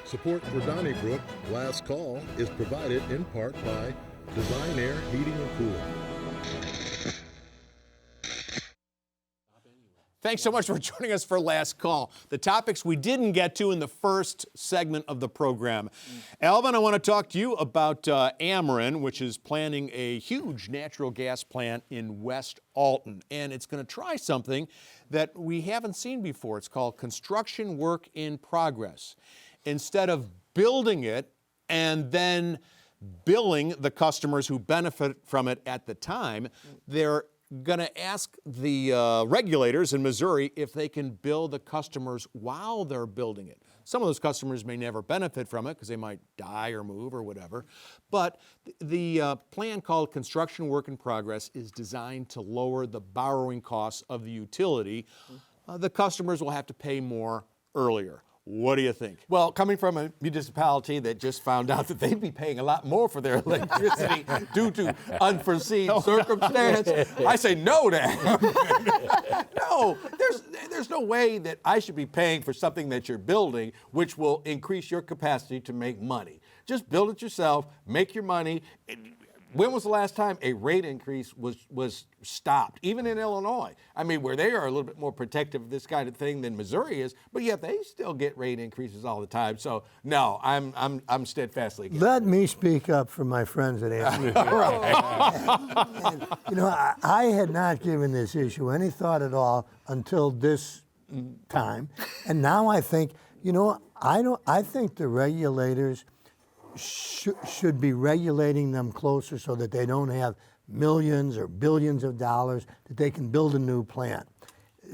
Support for Donnybrook Last Call is provided in part by Design Air Heating and Cooling. Thanks so much for joining us for Last Call. The topics we didn't get to in the first segment of the program. Alvin, I want to talk to you about Ameren, which is planning a huge natural gas plant in West Alton. And it's going to try something that we haven't seen before. It's called construction work in progress. Instead of building it and then billing the customers who benefit from it at the time, they're going to ask the regulators in Missouri if they can bill the customers while they're building it. Some of those customers may never benefit from it because they might die or move or whatever. But the plan called Construction Work in Progress is designed to lower the borrowing costs of the utility. The customers will have to pay more earlier. What do you think? Well, coming from a municipality that just found out that they'd be paying a lot more for their electricity due to unforeseen circumstance, I say no to that. No, there's no way that I should be paying for something that you're building, which will increase your capacity to make money. Just build it yourself, make your money. When was the last time a rate increase was stopped, even in Illinois? I mean, where they are a little bit more protective of this kind of thing than Missouri is, but yet they still get rate increases all the time. So no, I'm steadfastly against. Let me speak up for my friends at Ameren. I had not given this issue any thought at all until this time, and now I think, I think the regulators should be regulating them closer so that they don't have millions or billions of dollars that they can build a new plant.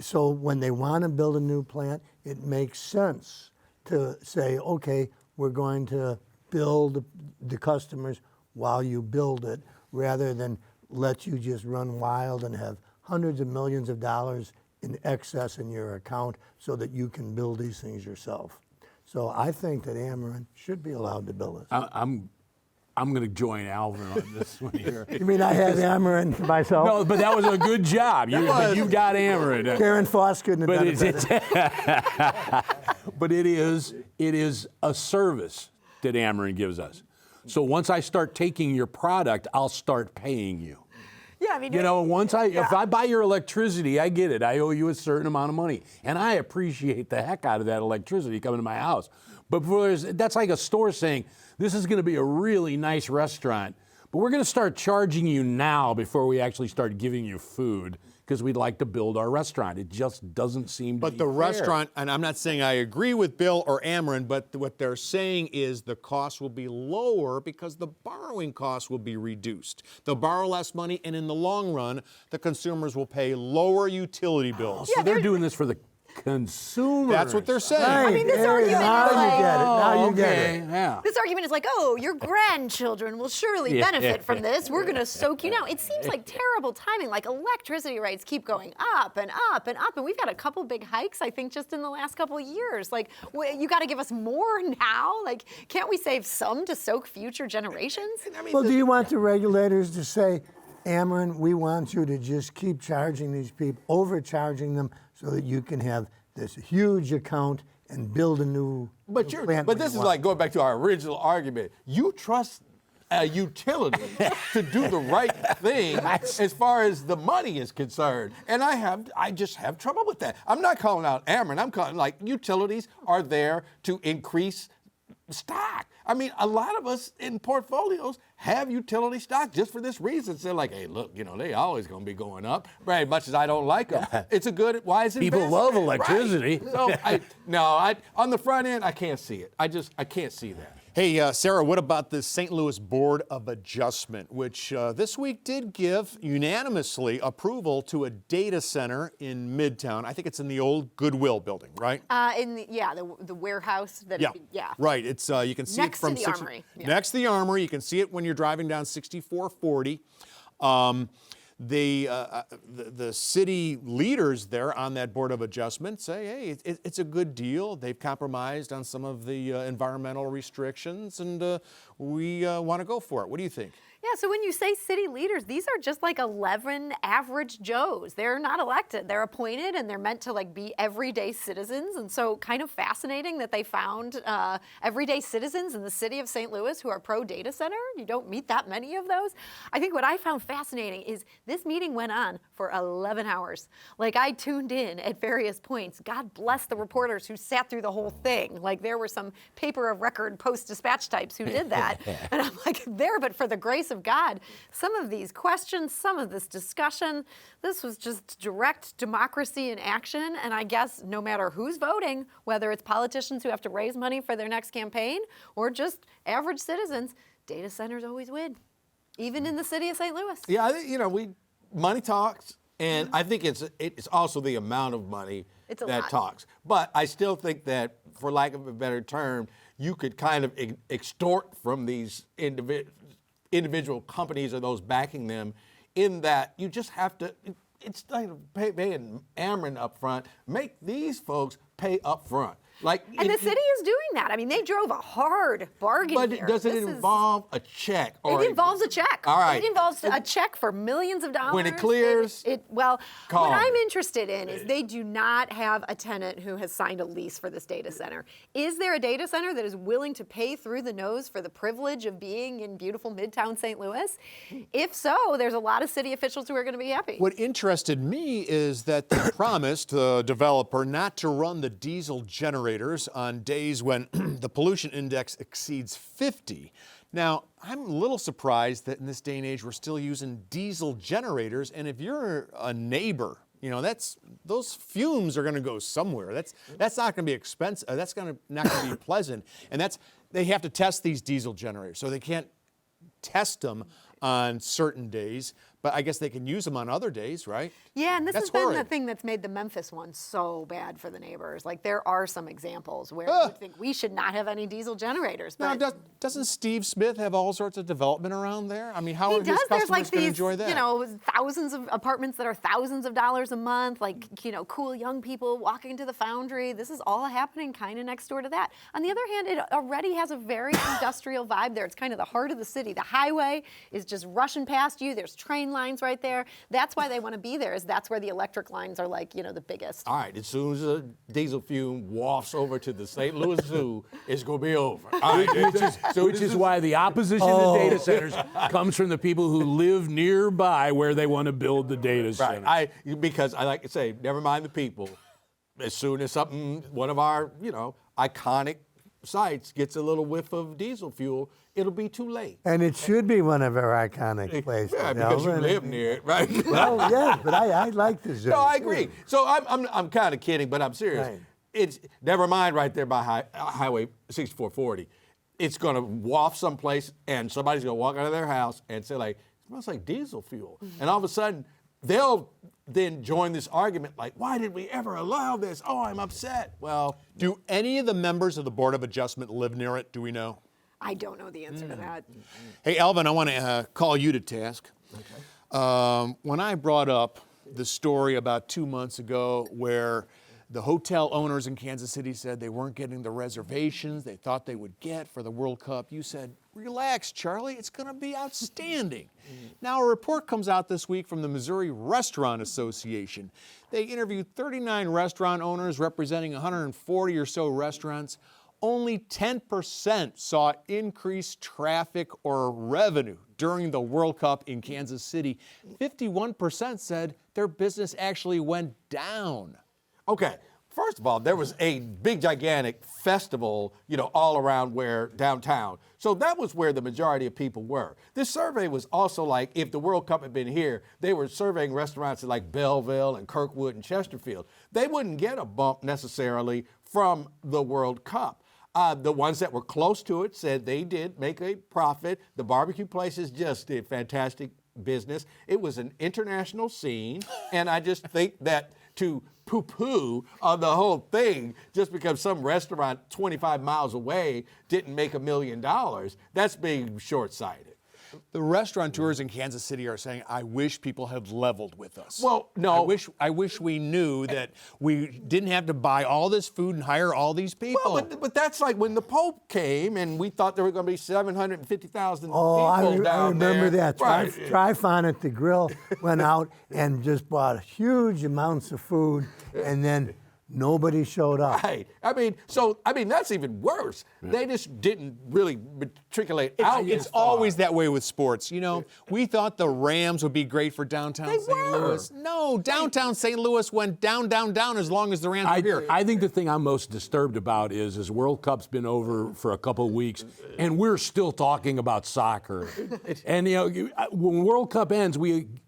So when they want to build a new plant, it makes sense to say, okay, we're going to bill the customers while you build it, rather than let you just run wild and have hundreds of millions of dollars in excess in your account so that you can build these things yourself. So I think that Ameren should be allowed to bill us. I'm going to join Alvin on this one here. You mean I have Ameren myself? No, but that was a good job. You got Ameren. Karen Foss couldn't have done it better. But it is a service that Ameren gives us. So once I start taking your product, I'll start paying you. Yeah, I mean, if I buy your electricity, I get it. I owe you a certain amount of money, and I appreciate the heck out of that electricity coming to my house. But that's like a store saying, this is going to be a really nice restaurant, but we're going to start charging you now before we actually start giving you food, because we'd like to build our restaurant. It just doesn't seem to be But the fair. restaurant, and I'm not saying I agree with Bill or Ameren, but what they're saying is the cost will be lower because the borrowing costs will be reduced. They'll borrow less money, and in the long run, the consumers will pay lower utility bills. So they're doing this for the consumers. That's what they're saying. Right. I mean, this argument now is you like, get it. Now you get it. Yeah. this argument is like, oh, your grandchildren will surely benefit from this. We're going to soak you now. It seems like terrible timing. Like electricity rates keep going up and up and up, and we've had a couple big hikes, I think, just in the last couple of years. Like, you got to give us more now. Like, can't we save some to soak future generations? Well, do you want the regulators to say, Ameren, we want you to just keep charging these people, overcharging them, so that you can have this huge account and build a new plant? But this is like going back to our original argument. You trust a utility to do the right thing as far as the money is concerned. And I just have trouble with that. I'm not calling out Ameren. I'm calling, like, utilities are there to increase stock. I mean, a lot of us in portfolios have utility stock just for this reason. So they're like, hey, look, they always going to be going up. Right, much as I don't like them, it's a good, wise investment. People love electricity. Right. So on the front end, I can't see it. I can't see that. Hey, Sarah, what about the St. Louis Board of Adjustment, which this week did give unanimously approval to a data center in Midtown? I think it's in the old Goodwill building, right? The warehouse. Right. It's you can see next it from to the Armory. Yeah. Next to the Armory. You can see it when you're driving down 6440. The city leaders there on that Board of Adjustment say, hey, it's a good deal. They've compromised on some of the environmental restrictions, and we want to go for it. What do you think? Yeah, so when you say city leaders, these are just like 11 average Joes. They're not elected. They're appointed, and they're meant to like be everyday citizens. And so kind of fascinating that they found everyday citizens in the city of St. Louis who are pro-data center. You don't meet that many of those. I think what I found fascinating is this meeting went on for 11 hours. Like, I tuned in at various points. God bless the reporters who sat through the whole thing. Like, there were some paper of record Post-Dispatch types who did that. And I'm like, there, but for the grace of God, some of these questions, some of this discussion, this was just direct democracy in action. And I guess no matter who's voting, whether it's politicians who have to raise money for their next campaign or just average citizens, data centers always win, even in the city of St. Louis. Yeah, I think, money talks, and I think it's also the amount of money that lot. talks. But I still think that, for lack of a better term, you could kind of extort from these individual companies or those backing them, in that you just have to, it's like paying Ameren up front, make these folks pay up front. And the city is doing that. I mean, they drove a hard bargain but here. Does it involve a check? It involves a check. All right. It involves a check for millions of dollars. When it clears, what call I'm me. interested in is they do not have a tenant who has signed a lease for this data center. Is there a data center that is willing to pay through the nose for the privilege of being in beautiful Midtown St. Louis? If so, there's a lot of city officials who are going to be happy. What interested me is that they promised the developer not to run the diesel generators on days when the pollution index exceeds 50. Now, I'm a little surprised that in this day and age we're still using diesel generators, and if you're a neighbor, those fumes are going to go somewhere. That's not going to be expensive. That's not going to be pleasant. And they have to test these diesel generators, so they can't test them on certain days, but I guess they can use them on other days, right? Yeah, and this That's has been horrid. the thing that's made the Memphis one so bad for the neighbors. Like, there are some examples where you think we should not have any diesel generators. Now, But doesn't Steve Smith have all sorts of development around there? I mean, how he are his does. There's customers like going to these, enjoy that? thousands of apartments that are thousands of dollars a month, like, cool young people walking to the Foundry. This is all happening kind of next door to that. On the other hand, it already has a very industrial vibe there. It's kind of the heart of the city. The highway is just rushing past you. There's train lines right there. That's why they want to be there, is that's where the electric lines are, like, the biggest. All right, as soon as a diesel fume wafts over to the St. Louis Zoo, it's going to be over. All right, Which is why the opposition to data centers comes from the people who live nearby where they want to build the data centers. right. Because I like to say, never mind the people. As soon as one of our, iconic sites gets a little whiff of diesel fuel, it'll be too late. And it should be one of our iconic places. Yeah, because you live near it, right? Well, yeah, but I like the zoo. No, I agree. So I'm kind of kidding, but I'm serious. Right. It's never mind right there by Highway 6440. It's going to waft someplace, and somebody's going to walk out of their house and say, like, it smells like diesel fuel. And all of a sudden, they'll then join this argument like, why did we ever allow this? Oh, I'm upset. Well, Do any of the members of the Board of Adjustment live near it? Do we know? I don't know the answer to that. Hey, Alvin, I want to call you to task. Okay. When I brought up the story about 2 months ago where the hotel owners in Kansas City said they weren't getting the reservations they thought they would get for the World Cup, you said, relax, Charlie, it's going to be outstanding. Now, a report comes out this week from the Missouri Restaurant Association. They interviewed 39 restaurant owners representing 140 or so restaurants. Only 10% saw increased traffic or revenue during the World Cup in Kansas City. 51% said their business actually went down. okay. First of all, there was a big, gigantic festival, all around downtown. So that was where the majority of people were. This survey was also like, if the World Cup had been here, they were surveying restaurants in like Belleville and Kirkwood and Chesterfield. They wouldn't get a bump necessarily from the World Cup. The ones that were close to it said they did make a profit. The barbecue places just did fantastic business. It was an international scene, and I just think that to poo-poo on the whole thing just because some restaurant 25 miles away didn't make $1 million, that's being short-sighted. The restaurateurs in Kansas City are saying, I wish people had leveled with us. Well, no. I wish we knew that we didn't have to buy all this food and hire all these people. Well, but that's like when the Pope came and we thought there were going to be 750,000 Oh, people down I remember there. that. Right. Trifon at the grill went out and just bought huge amounts of food, and then nobody showed up. Right. I mean, that's even worse. They just didn't really matriculate out. It's as far. always that way with sports. You know, we thought the Rams would be great for downtown They St. were. Louis. No, downtown St. Louis went down, down, down as long as the Rams were here. I think the thing I'm most disturbed about is World Cup's been over for a couple of weeks, and we're still talking about soccer. And when World Cup ends,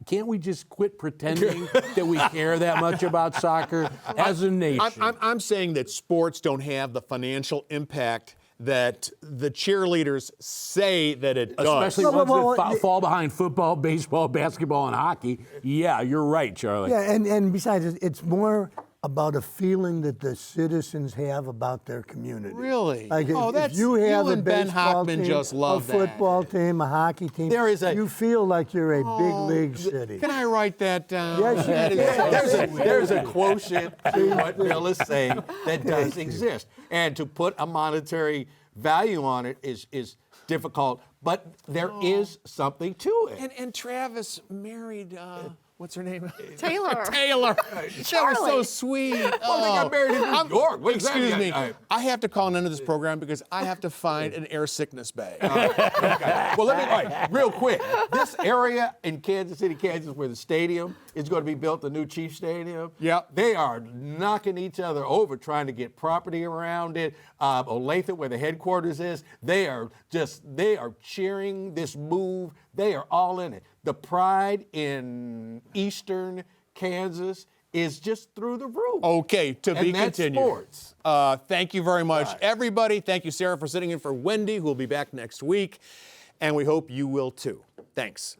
can't we just quit pretending that we care that much about soccer as a nation? I'm saying that sports don't have the financial impact that the cheerleaders say that it does. Especially ones that fall behind football, baseball, basketball, and hockey. Yeah, you're right, Charlie. Yeah, and besides, it's more about a feeling that the citizens have about their community. Really? Like Oh, if that's- you have you a and Ben baseball Hockman team, just love a that. football team, a hockey team, you feel like you're a big league city. Can I write that down? Yes, you That is can. so sweet. There's a quotient to what Bill is saying that does exist. And to put a monetary value on it is difficult, but there is something to it. And Travis married, what's her name? Taylor. Taylor. That was so Charlie. sweet. Well, they got married in New York. What does that Excuse mean? me. I have to call an end to this program because I have to find an air sickness bag. Okay. Well, all right, real quick. This area in Kansas City, Kansas, where the stadium is going to be built, the new Chief Stadium. Yep. They are knocking each other over trying to get property around it. Olathe, where the headquarters is, they are cheering this move. They are all in it. The pride in Eastern Kansas is just through the roof. Okay, to be And that's continued. sports. Thank you very much, Right. everybody. Thank you, Sarah, for sitting in for Wendy, who will be back next week. And we hope you will too. Thanks.